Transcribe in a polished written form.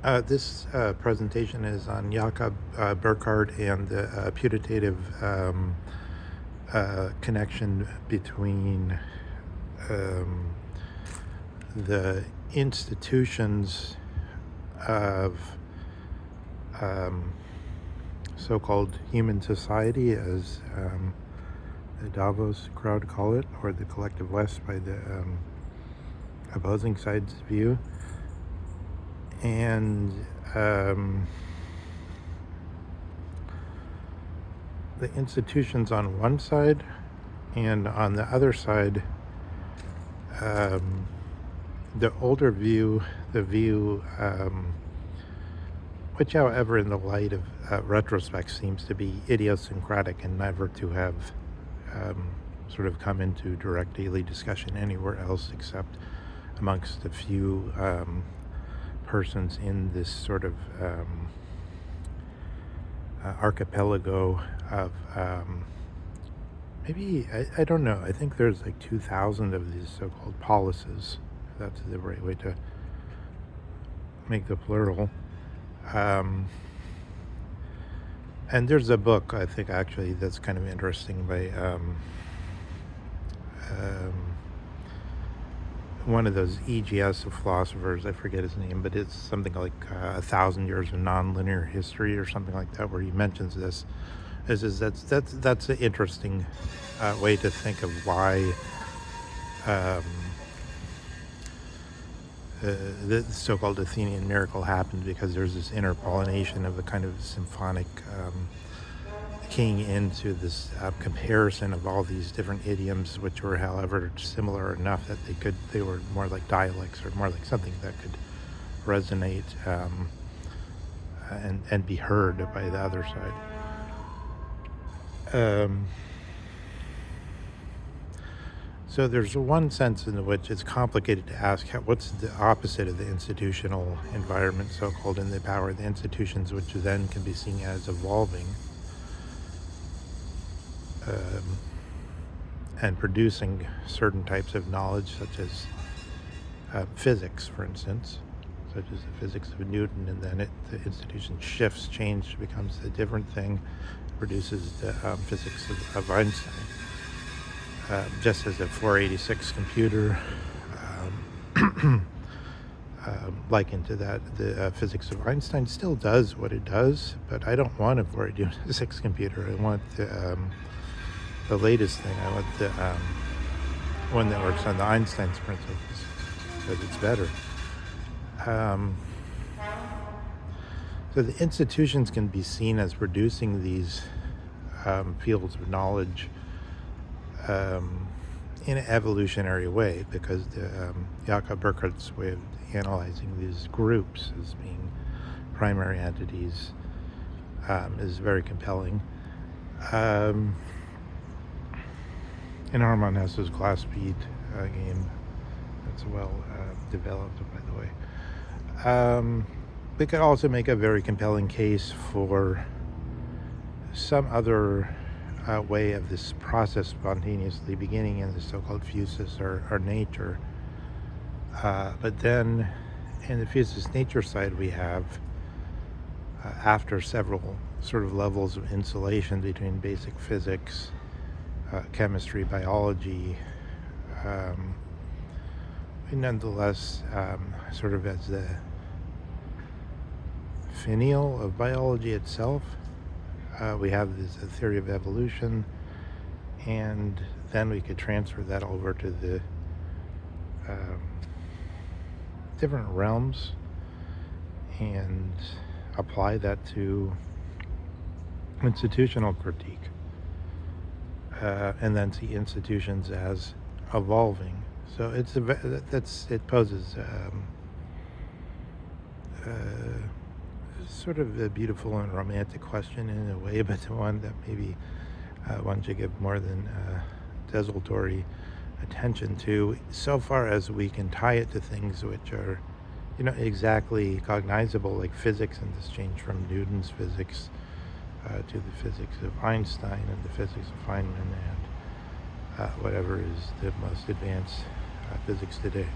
This presentation is on Jakob Burckhardt and the putative connection between um, the institutions of um, so-called human society, as the Davos crowd call it, or the collective West by the opposing side's view, and the institutions on one side, and on the other side, the older view, the view, which, however, in the light of retrospect, seems to be idiosyncratic and never to have sort of come into direct daily discussion anywhere else except amongst a few persons in this sort of archipelago of maybe, I don't know, I think there's like 2,000 of these so-called policies, if that's the right way to make the plural. And there's a book, I think, actually, that's kind of interesting by one of those EGS of philosophers. I forget his name, but it's something like 1,000 Years of Nonlinear History or something like that, where he mentions this. That's an interesting way to think of why the so-called Athenian miracle happened, because there's this interpollination of a kind of symphonic keying into this comparison of all these different idioms, which were, however, similar enough that they were more like dialects, or more like something that could resonate and be heard by the other side. So there's one sense in which it's complicated to ask what's the opposite of the institutional environment, so-called, in the power of the institutions, which then can be seen as evolving and producing certain types of knowledge, such as physics, for instance, such as the physics of Newton, and then the institution shifts, change, becomes a different thing, produces the physics of Einstein. Just as a 486 computer, likened to that, the physics of Einstein still does what it does, but I don't want a 486 computer. I want the latest thing. I want the one that works on the Einstein's principles, because it's better. So the institutions can be seen as producing these fields of knowledge in an evolutionary way, because the Jakob Burckhardt's way of analyzing these groups as being primary entities is very compelling. And Harman Hesse's glass speed game, that's well developed, by the way. We could also make a very compelling case for some other way of this process spontaneously beginning in the so-called physis or nature. But then in the physis nature side, we have, after several sort of levels of insulation between basic physics, chemistry, biology, we nonetheless, sort of as the finial of biology itself, we have this theory of evolution, and then we could transfer that over to the different realms and apply that to institutional critique, and then see institutions as evolving. So it poses sort of a beautiful and romantic question in a way, but one that maybe one should give more than desultory attention to, so far as we can tie it to things which are, exactly cognizable, like physics, and this change from Newton's physics to the physics of Einstein and the physics of Feynman and whatever is the most advanced physics today.